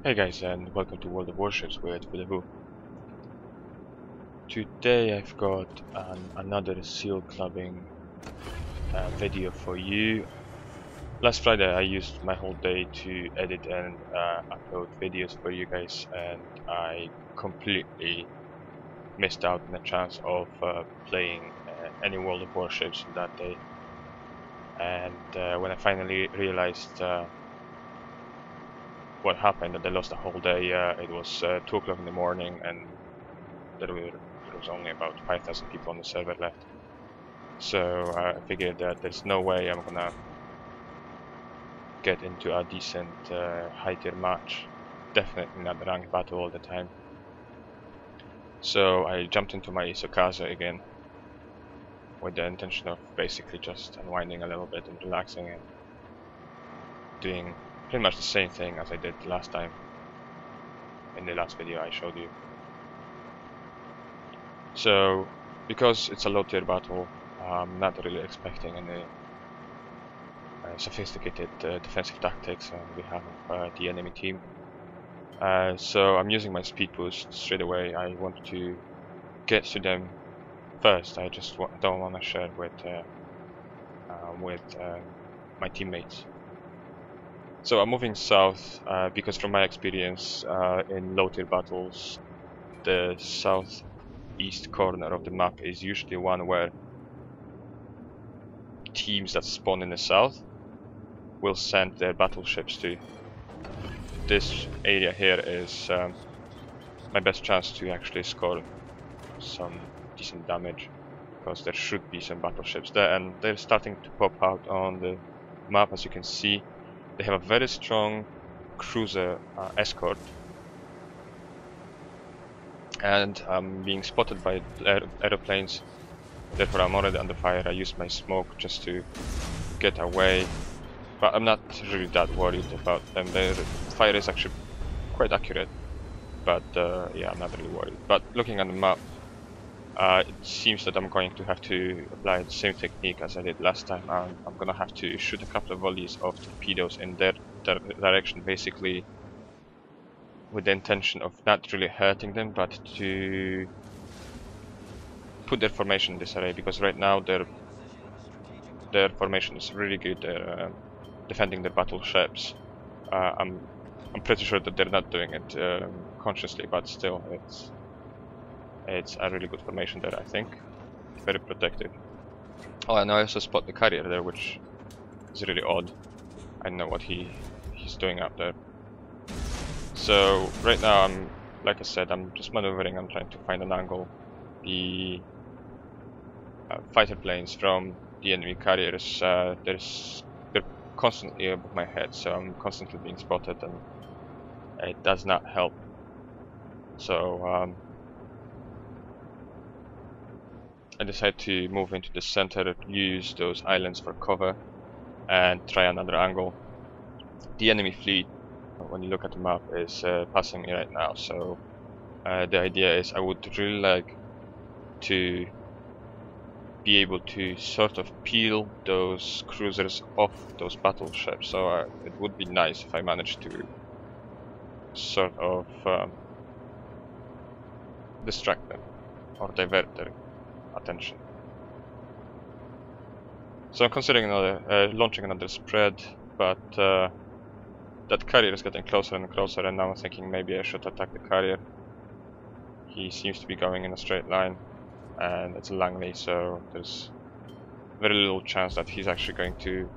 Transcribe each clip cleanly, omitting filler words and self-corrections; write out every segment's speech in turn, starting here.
Hey guys, and welcome to World of Warships with Who. Today I've got another seal clubbing video for you. Last Friday I used my whole day to edit and upload videos for you guys, and I completely missed out on the chance of playing any World of Warships that day. And when I finally realized what happened, that I lost the whole day, it was 2 o'clock in the morning, and there was only about 5,000 people on the server left. So I figured that there's no way I'm gonna get into a decent high tier match. Definitely not the ranked battle all the time. So I jumped into my Sokaza again with the intention of basically just unwinding a little bit and relaxing and doing pretty much the same thing as I did last time in the last video I showed you. So because it's a low tier battle, I'm not really expecting any sophisticated defensive tactics on behalf of the enemy team. So I'm using my speed boost straight away. I want to get to them first. I just don't want to share with my teammates. So I'm moving south because from my experience in low tier battles, the southeast corner of the map is usually one where teams that spawn in the south will send their battleships to. This area here is my best chance to actually score some decent damage, because there should be some battleships there, and they're starting to pop out on the map. As you can see, they have a very strong cruiser escort, and I'm being spotted by aeroplanes. Therefore I'm already under fire. I used my smoke just to get away, but I'm not really that worried about them. Their fire is actually quite accurate, but yeah, I'm not really worried. But looking at the map, it seems that I'm going to have to apply the same technique as I did last time. I'm gonna have to shoot a couple of volleys of torpedoes in their direction, basically with the intention of not really hurting them, but to put their formation in disarray, because right now their formation is really good. They're defending their battleships. I'm pretty sure that they're not doing it consciously, but still, it's a really good formation there, I think. Very protective. Oh, and I also spot the carrier there, which is really odd. I don't know what he's doing out there. So right now, like I said, I'm just maneuvering. I'm trying to find an angle. The fighter planes from the enemy carriers, they're constantly above my head, so I'm constantly being spotted, and it does not help. So I decided to move into the center, use those islands for cover, and try another angle. The enemy fleet, when you look at the map, is passing me right now, so the idea is I would really like to be able to sort of peel those cruisers off those battleships. So it would be nice if I managed to sort of distract them or divert their attention. So I'm considering launching another spread, but that carrier is getting closer and closer, and now I'm thinking maybe I should attack the carrier. He seems to be going in a straight line, and it's a Langley, so there's very little chance that he's actually going to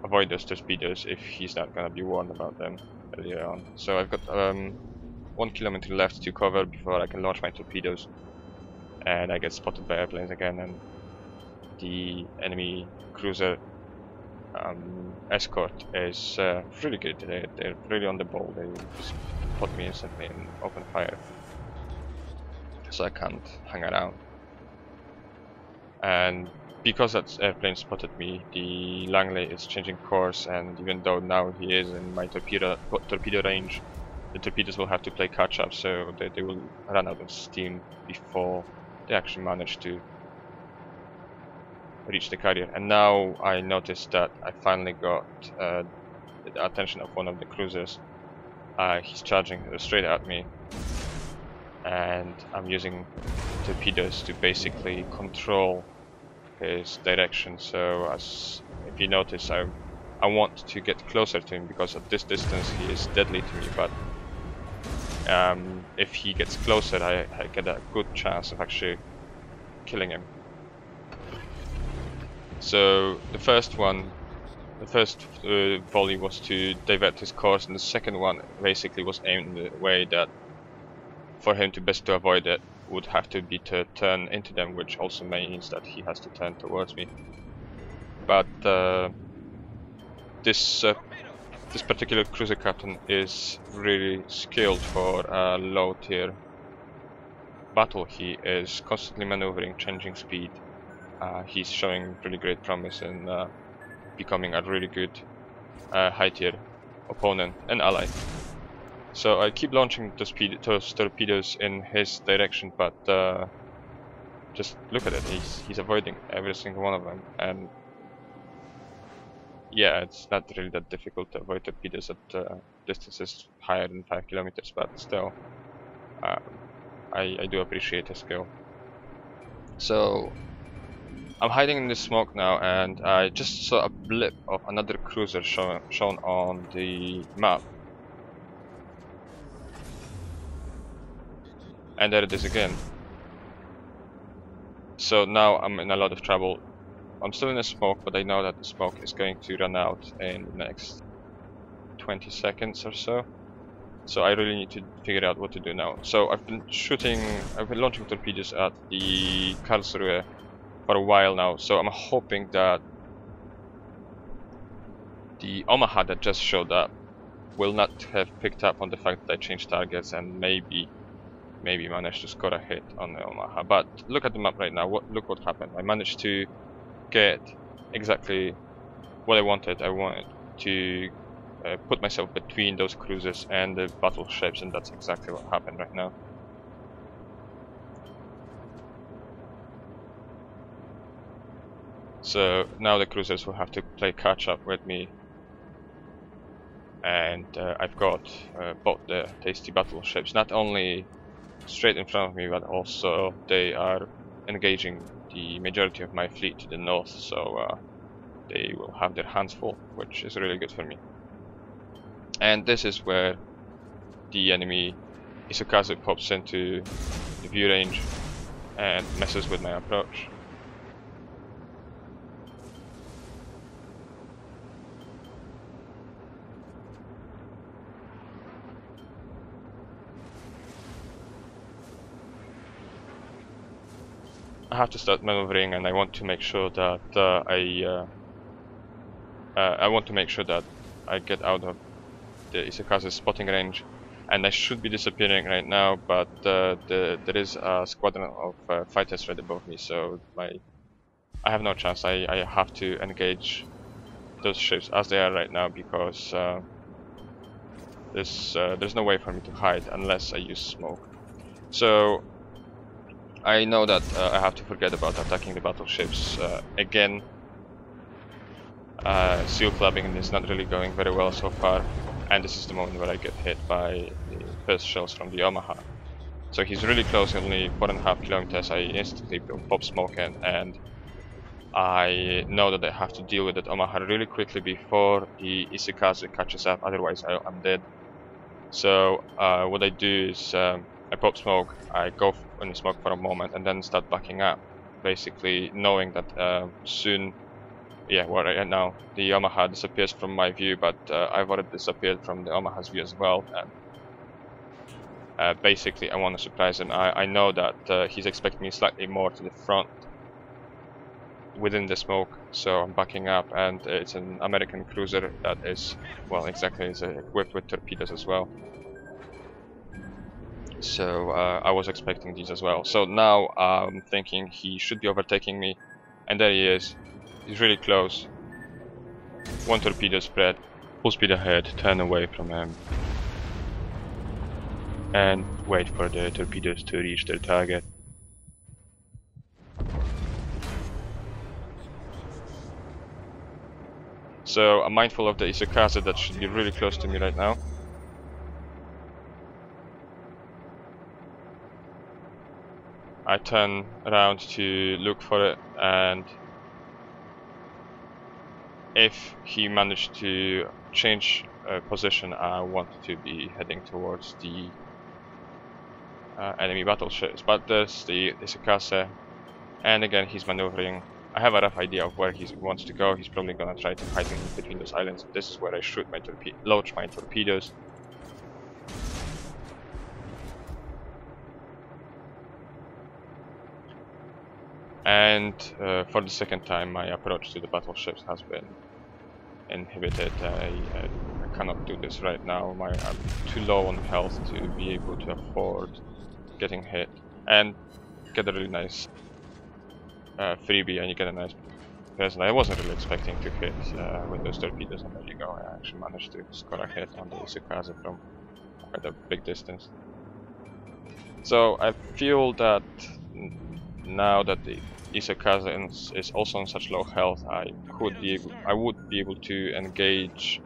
avoid those torpedoes if he's not going to be warned about them earlier on. So I've got 1 kilometer left to cover before I can launch my torpedoes, and I get spotted by airplanes again, and the enemy cruiser escort is really good. They're really on the ball. They spot me instantly and open fire, so I can't hang around. And because that airplane spotted me, the Langley is changing course, and even though now he is in my torpedo range, the torpedoes will have to play catch up, so they will run out of steam before they actually manage to reach the carrier. And now I noticed that I finally got the attention of one of the cruisers, He's charging straight at me, and I'm using torpedoes to basically control his direction. So as if you notice, I want to get closer to him because at this distance he is deadly to me, but if he gets closer I get a good chance of actually killing him. So the first volley was to divert his course, and the second one basically was aimed in the way that for him to best to avoid it would have to be to turn into them, which also means that he has to turn towards me. But this particular cruiser captain is really skilled for a low tier battle. He is constantly maneuvering, changing speed. He's showing really great promise in becoming a really good high tier opponent and ally. So I keep launching those torpedoes in his direction, but just look at it, he's avoiding every single one of them, and yeah, it's not really that difficult to avoid torpedoes at distances higher than 5 kilometers, but still, I do appreciate his skill. So I'm hiding in the smoke now, and I just saw a blip of another cruiser shown on the map. And there it is again. So now I'm in a lot of trouble. I'm still in the smoke, but I know that the smoke is going to run out in the next 20 seconds or so. So I really need to figure out what to do now. So I've been launching torpedoes at the Karlsruhe for a while now. So I'm hoping that the Omaha that just showed up will not have picked up on the fact that I changed targets and maybe managed to score a hit on the Omaha. But look at the map right now. Look what happened. I managed to get exactly what I wanted. I wanted to put myself between those cruisers and the battleships, and that's exactly what happened right now. So now the cruisers will have to play catch up with me, and I've got both the tasty battleships not only straight in front of me, but also they are engaging the majority of my fleet to the north, so they will have their hands full, which is really good for me. And this is where the enemy Isukazu pops into the view range and messes with my approach. I have to start maneuvering, and I want to make sure that I get out of the Isukazu's spotting range, and I should be disappearing right now, but there is a squadron of fighters right above me, so I have no chance. I have to engage those ships as they are right now, because there's no way for me to hide unless I use smoke. So I know that I have to forget about attacking the battleships again. Seal clubbing is not really going very well so far, and this is the moment where I get hit by the first shells from the Omaha. So he's really close, only 4.5 kilometers. I instantly pop smoke in, and I know that I have to deal with that Omaha really quickly before the Isukazu catches up, otherwise I'm dead. So what I do is I pop smoke, I go in the smoke for a moment, and then start backing up, basically knowing that soon, right now the Omaha disappears from my view, but I've already disappeared from the Omaha's view as well, and basically I want to surprise him. I know that he's expecting me slightly more to the front within the smoke, so I'm backing up, and it's an American cruiser that is, well, exactly, is equipped with torpedoes as well. So I was expecting these as well. So now I'm thinking he should be overtaking me, and there he is. He's really close. One torpedo spread, full speed ahead, turn away from him, and wait for the torpedoes to reach their target. So I'm mindful of the Isukazu that should be really close to me right now. I turn around to look for it, and if he managed to change position, I wanted to be heading towards the enemy battleships. But there's the Isukase, and again he's maneuvering. I have a rough idea of where he wants to go. He's probably gonna try to hide in between those islands. This is where I shoot my launch my torpedoes. And for the second time, my approach to the battleships has been inhibited. I cannot do this right now. I'm too low on health to be able to afford getting hit. And get a really nice freebie, and you get a nice present. I wasn't really expecting to hit with those torpedoes, and there you go. I actually managed to score a hit on the Isukase from quite a big distance. So I feel that now that the Isukase is also on such low health, I would be able to engage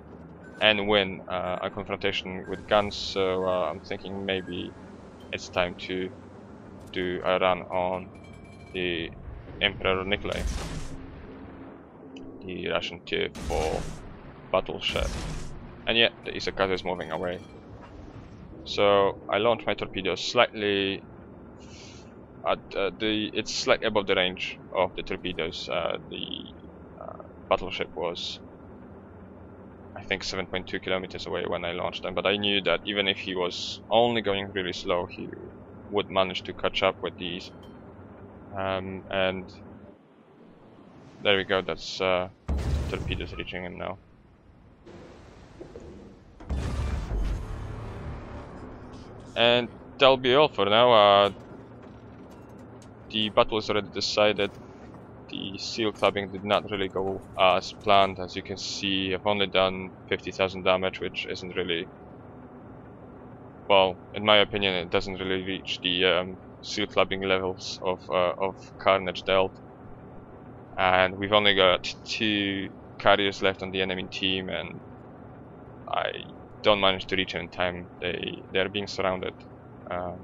and win a confrontation with guns. So I'm thinking maybe it's time to do a run on the Emperor Nikolai, the Russian Tier 4 battleship. And yet the Isukase is moving away. So I launch my torpedoes slightly at it's slightly above the range of the torpedoes. The battleship was, I think, 7.2 kilometers away when I launched them, but I knew that even if he was only going really slow, he would manage to catch up with these. And there we go, that's torpedoes reaching him now. And that'll be all for now. The battle is already decided. The seal clubbing did not really go as planned. As you can see, I've only done 50,000 damage, which isn't really, well, in my opinion, it doesn't really reach the seal clubbing levels of carnage dealt. And we've only got 2 carriers left on the enemy team, and I don't manage to reach them in time. They're being surrounded.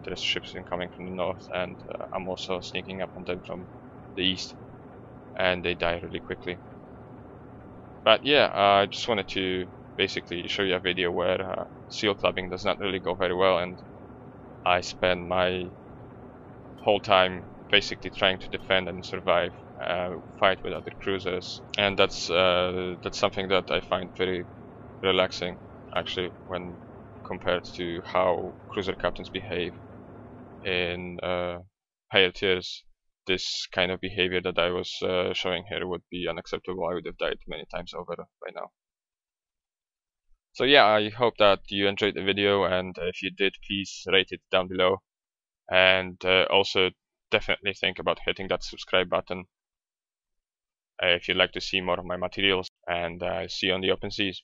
There's ships incoming from the north, and I'm also sneaking up on them from the east, and they die really quickly. But yeah, I just wanted to basically show you a video where seal clubbing does not really go very well, and I spend my whole time basically trying to defend and survive, fight with other cruisers, and that's something that I find very relaxing, actually, when compared to how cruiser captains behave in higher tiers. This kind of behavior that I was showing here would be unacceptable. I would have died many times over by now. So yeah, I hope that you enjoyed the video, and if you did, please rate it down below, and also definitely think about hitting that subscribe button if you'd like to see more of my materials, and see you on the open seas.